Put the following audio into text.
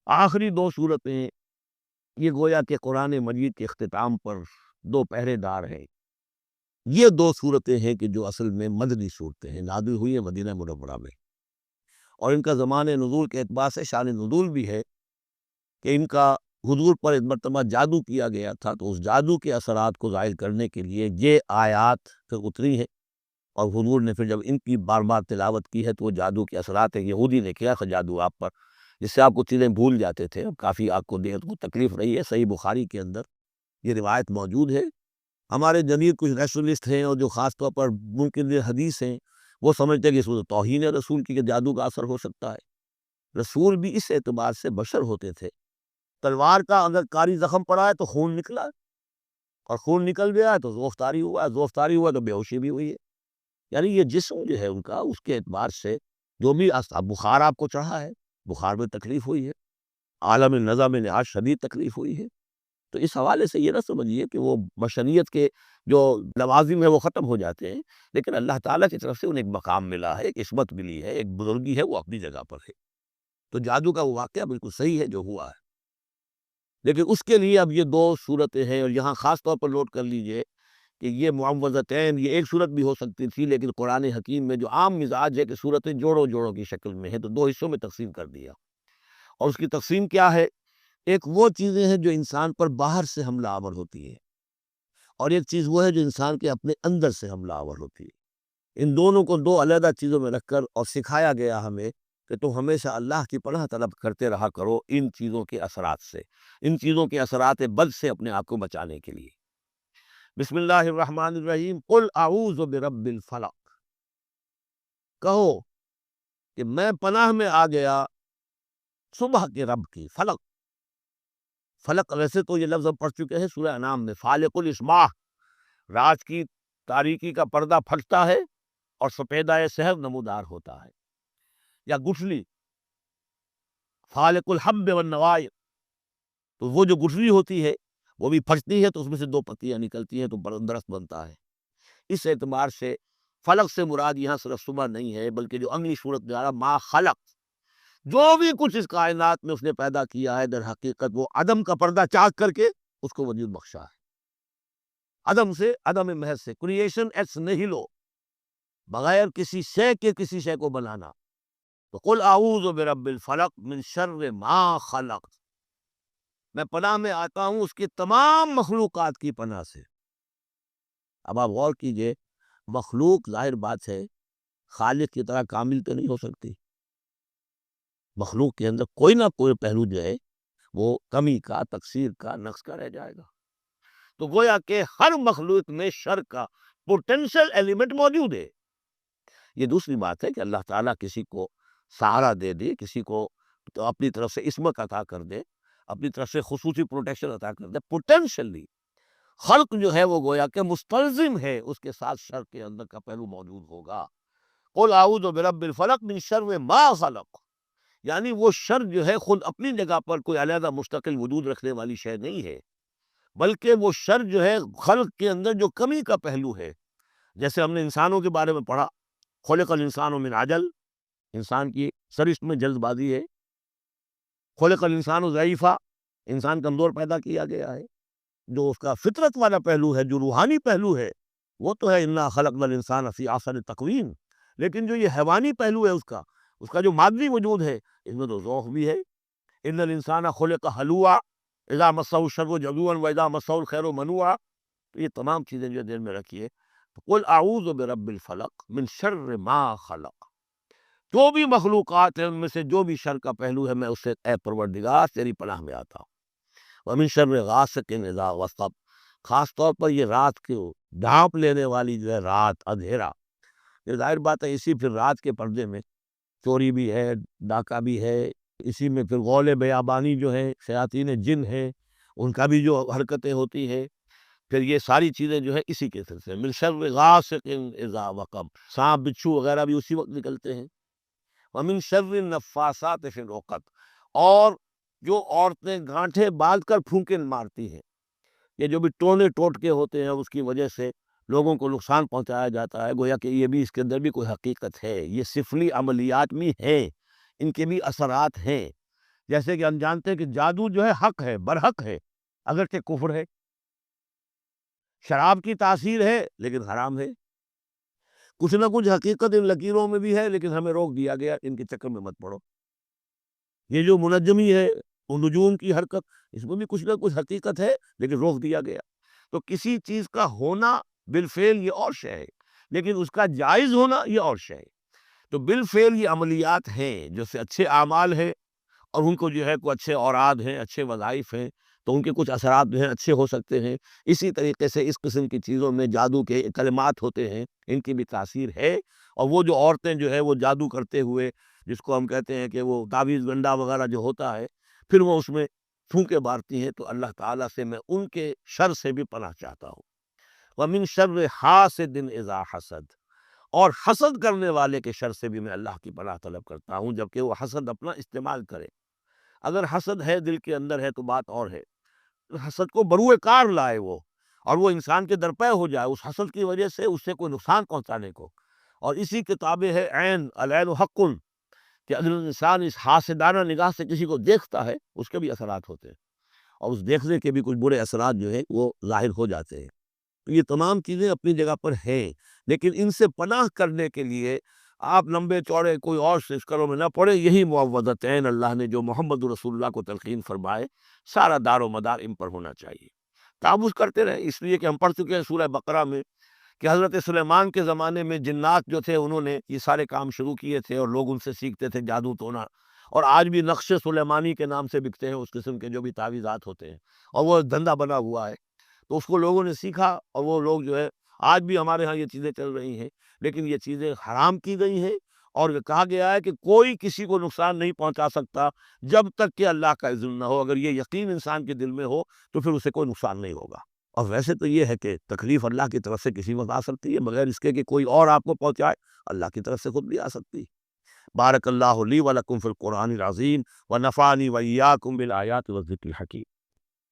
آخری دو صورتیں یہ گویا کہ قرآن مجید کے اختتام پر دو پہرے دار ہیں۔ یہ دو صورتیں ہیں کہ جو اصل میں مدنی صورتیں ہیں، نازل ہوئی ہیں مدینہ منورہ میں، اور ان کا زمان نزول کے اعتبار سے شان نزول بھی ہے کہ ان کا حضور پر ایک مرتبہ جادو کیا گیا تھا، تو اس جادو کے اثرات کو ظاہر کرنے کے لیے یہ آیات پھر اتری ہیں، اور حضور نے پھر جب ان کی بار بار تلاوت کی ہے تو وہ جادو کے اثرات ہیں۔ یہودی نے کیا تھا جادو آپ پر، جس سے آپ کو چیزیں بھول جاتے تھے، کافی آپ کو دیر کو تکلیف رہی ہے۔ صحیح بخاری کے اندر یہ روایت موجود ہے۔ ہمارے جدید کچھ ریشنلسٹ ہیں اور جو خاص طور پر منکر حدیث ہیں، وہ سمجھتے ہیں کہ اس میں توہین ہے رسول کی، کہ جادو کا اثر ہو سکتا ہے۔ رسول بھی اس اعتبار سے بشر ہوتے تھے، تلوار کا اگر کاری زخم پڑا ہے تو خون نکلا، اور خون نکل گیا ہے تو زوفتاری ہوا ہے، زوفتاری ہوا تو بے ہوشی بھی ہوئی ہے۔ یعنی یہ جسم جو ہے ان کا، اس کے اعتبار سے جو بھی بخار آپ کو چڑھا ہے، بخار میں تکلیف ہوئی ہے، عالم نظم میں آج شدید تکلیف ہوئی ہے، تو اس حوالے سے یہ نہ سمجھیے کہ وہ بشریت کے جو لوازم ہے وہ ختم ہو جاتے ہیں، لیکن اللہ تعالیٰ کی طرف سے انہیں ایک مقام ملا ہے، ایک عصمت ملی ہے، ایک بزرگی ہے، وہ اپنی جگہ پر ہے۔ تو جادو کا وہ واقعہ بالکل صحیح ہے جو ہوا ہے، لیکن اس کے لیے اب یہ دو صورتیں ہیں، اور یہاں خاص طور پر نوٹ کر لیجئے کہ یہ معوذتین، یہ ایک صورت بھی ہو سکتی تھی، لیکن قرآن حکیم میں جو عام مزاج ہے کہ صورتیں جوڑوں جوڑوں کی شکل میں ہے، تو دو حصوں میں تقسیم کر دیا۔ اور اس کی تقسیم کیا ہے؟ ایک وہ چیزیں ہیں جو انسان پر باہر سے حملہ آور ہوتی ہیں، اور ایک چیز وہ ہے جو انسان کے اپنے اندر سے حملہ آور ہوتی ہے۔ ان دونوں کو دو علیحدہ چیزوں میں رکھ کر اور سکھایا گیا ہمیں کہ تم ہمیشہ اللہ کی پناہ طلب کرتے رہا کرو ان چیزوں کے اثرات سے، ان چیزوں کے اثرات بد سے اپنے آپ کو بچانے کے لیے۔ بسم اللہ الرحمن الرحیم، قل اعوذ برب الفلق، کہو کہ میں پناہ میں آ گیا صبح کے رب کی۔ فلق، فلق ویسے تو یہ لفظ ہم پڑھ چکے ہیں سورہ انعام میں، فالق الاسماء، رات کی تاریکی کا پردہ پھٹتا ہے اور سپیدہ سحر نمودار ہوتا ہے۔ یا گٹھلی، فالق الحب والنوائر، تو وہ جو گٹھلی ہوتی ہے وہ بھی پھٹتی ہے تو اس میں سے دو پتیاں نکلتی ہیں تو درخت بنتا ہے۔ اس اعتبار سے فلق سے مراد یہاں صرف صبح نہیں ہے، بلکہ جو اگلی صورت میں آ رہا ما خلق، جو بھی کچھ اس کائنات میں اس نے پیدا کیا ہے، در حقیقت وہ عدم کا پردہ چاک کر کے اس کو وجود بخشا ہے۔ عدم سے، عدم محض سے، کریشن ایکس نہیلو، بغیر کسی شے کے کسی شے کو بنانا۔ تو قل اعوذ برب الفلق من شر ما خلق، میں پناہ میں آتا ہوں اس کی تمام مخلوقات کی پناہ سے۔ اب آپ غور کیجئے، مخلوق ظاہر بات ہے خالق کی طرح کامل تو نہیں ہو سکتی، مخلوق کے اندر کوئی نہ کوئی پہلو جو ہے وہ کمی کا، تقصیر کا، نقص کا رہ جائے گا۔ تو گویا کہ ہر مخلوق میں شر کا پوٹینشل ایلیمنٹ موجود ہے۔ یہ دوسری بات ہے کہ اللہ تعالیٰ کسی کو سہارا دے دے، کسی کو تو اپنی طرف سے عصمت عطا کر دے، اپنی طرف سے خصوصی پروٹیکشن عطا کر دے، پوٹینشلی خلق جو ہے وہ گویا کہ مستلزم ہے، اس کے ساتھ شر کے اندر کا پہلو موجود ہوگا۔ قل اعوذ برب الفلق من شر ما خلق، یعنی وہ شر جو ہے خود اپنی جگہ پر کوئی علیحدہ مستقل وجود رکھنے والی شے نہیں ہے، بلکہ وہ شر جو ہے خلق کے اندر جو کمی کا پہلو ہے۔ جیسے ہم نے انسانوں کے بارے میں پڑھا، خلق الانسان من عجل، انسان کی سرشت میں جلد بازی ہے۔ خلق الانسان ضعیفا، انسان کمزور پیدا کیا گیا ہے۔ جو اس کا فطرت والا پہلو ہے، جو روحانی پہلو ہے، وہ تو ہے انا خلقنا الانسان فی احسن تقویم، لیکن جو یہ حیوانی پہلو ہے اس کا جو مادی وجود ہے، اس میں تو ذوق بھی ہے۔ ان الانسان خلق ہلوعا اذا مسہ الشر جزوعا واذا مسہ الخیر منوعا، تو یہ تمام چیزیں جو دل میں رکھیے۔ قل اعوذ برب الفلق من شر ما خلق، جو بھی مخلوقات ہیں ان میں سے جو بھی شر کا پہلو ہے، میں اس سے اے پروردگار تیری پناہ میں آتا ہوں۔ ومن شر غاسق اذا وقب، خاص طور پر یہ رات کو ڈھانپ لینے والی جو ہے رات، اندھیرا، یہ ظاہر بات ہے اسی پھر رات کے پردے میں چوری بھی ہے، ڈاکہ بھی ہے، اسی میں پھر غول بیابانی جو ہے، شیاطین جن ہے، ان کا بھی جو حرکتیں ہوتی ہے، پھر یہ ساری چیزیں جو ہے اسی کے سلسلے میں۔ من شر غاسق اذا وقب، سانپ بچھو وغیرہ بھی اسی وقت نکلتے ہیں۔ ومن شر النفاثات فی العقد، اور جو عورتیں گانٹھیں باندھ کر پھونکے مارتی ہیں، یہ جو بھی ٹونے ٹوٹکے ہوتے ہیں اس کی وجہ سے لوگوں کو نقصان پہنچایا جاتا ہے، گویا کہ یہ بھی اس کے اندر بھی کوئی حقیقت ہے، یہ سفلی عملیات بھی ہیں، ان کے بھی اثرات ہیں۔ جیسے کہ ہم جانتے ہیں کہ جادو جو ہے حق ہے، برحق ہے، اگرچہ کفر ہے، شراب کی تاثیر ہے لیکن حرام ہے، کچھ نہ کچھ حقیقت ان لکیروں میں بھی ہے لیکن ہمیں روک دیا گیا ان کے چکر میں مت پڑو۔ یہ جو منجمی ہے، وہ نجوم کی حرکت، اس میں بھی کچھ نہ کچھ حقیقت ہے لیکن روک دیا گیا۔ تو کسی چیز کا ہونا بالفعل یہ اور شے ہے، لیکن اس کا جائز ہونا یہ اور شے ہے۔ تو بالفعل یہ عملیات ہیں جو سے اچھے اعمال ہیں، اور ان کو جو ہے کوئی اچھے اوراد ہیں، اچھے وظائف ہیں، تو ان کے کچھ اثرات جو ہیں اچھے ہو سکتے ہیں۔ اسی طریقے سے اس قسم کی چیزوں میں جادو کے کلمات ہوتے ہیں، ان کی بھی تاثیر ہے۔ اور وہ جو عورتیں جو ہے وہ جادو کرتے ہوئے، جس کو ہم کہتے ہیں کہ وہ تعویذ گنڈا وغیرہ جو ہوتا ہے، پھر وہ اس میں پھونکے مارتی ہیں، تو اللہ تعالیٰ سے میں ان کے شر سے بھی پناہ چاہتا ہوں۔ وَمِن شَرِّ حَاسِدٍ إِذَا حَسَدَ، اور حسد کرنے والے کے شر سے بھی میں اللہ کی پناہ طلب کرتا ہوں، جبکہ وہ حسد اپنا استعمال کرے۔ اگر حسد ہے دل کے اندر ہے تو بات اور ہے، حسد کو بروئے کار لائے وہ، اور وہ انسان کے درپے ہو جائے اس حسد کی وجہ سے اس سے کوئی نقصان پہنچانے کو۔ اور اسی کتابیں ہے عین العین حق، کہ اگر انسان اس حاسدانہ نگاہ سے کسی کو دیکھتا ہے اس کے بھی اثرات ہوتے ہیں، اور اس دیکھنے کے بھی کچھ برے اثرات جو ہے وہ ظاہر ہو جاتے ہیں۔ تو یہ تمام چیزیں اپنی جگہ پر ہیں، لیکن ان سے پناہ کرنے کے لیے آپ لمبے چوڑے کوئی اور سسکروں میں نہ پڑے۔ یہی معوذتین اللہ نے جو محمد رسول اللہ کو تلقین فرمائے، سارا دار و مدار ان پر ہونا چاہیے۔ تعوذ کرتے رہے، اس لیے کہ ہم پڑھ چکے ہیں سورہ بقرہ میں کہ حضرت سلیمان کے زمانے میں جنات جو تھے انہوں نے یہ سارے کام شروع کیے تھے، اور لوگ ان سے سیکھتے تھے جادو ٹونا، اور آج بھی نقش سلیمانی کے نام سے بکتے ہیں اس قسم کے جو بھی تعویذات ہوتے ہیں، اور وہ دھندا بنا ہوا ہے۔ تو اس کو لوگوں نے سیکھا، اور وہ لوگ جو ہے آج بھی ہمارے ہاں یہ چیزیں چل رہی ہیں، لیکن یہ چیزیں حرام کی گئی ہیں، اور یہ کہا گیا ہے کہ کوئی کسی کو نقصان نہیں پہنچا سکتا جب تک کہ اللہ کا اذن نہ ہو۔ اگر یہ یقین انسان کے دل میں ہو تو پھر اسے کوئی نقصان نہیں ہوگا۔ اور ویسے تو یہ ہے کہ تکلیف اللہ کی طرف سے کسی وقت آ سکتی ہے، بغیر اس کے کہ کوئی اور آپ کو پہنچائے، اللہ کی طرف سے خود بھی آ سکتی ہے۔ بارک اللہ لی و لکم فی القرآن العظیم ونفعنی و ایاکم بالآیات والذکر الحکیم۔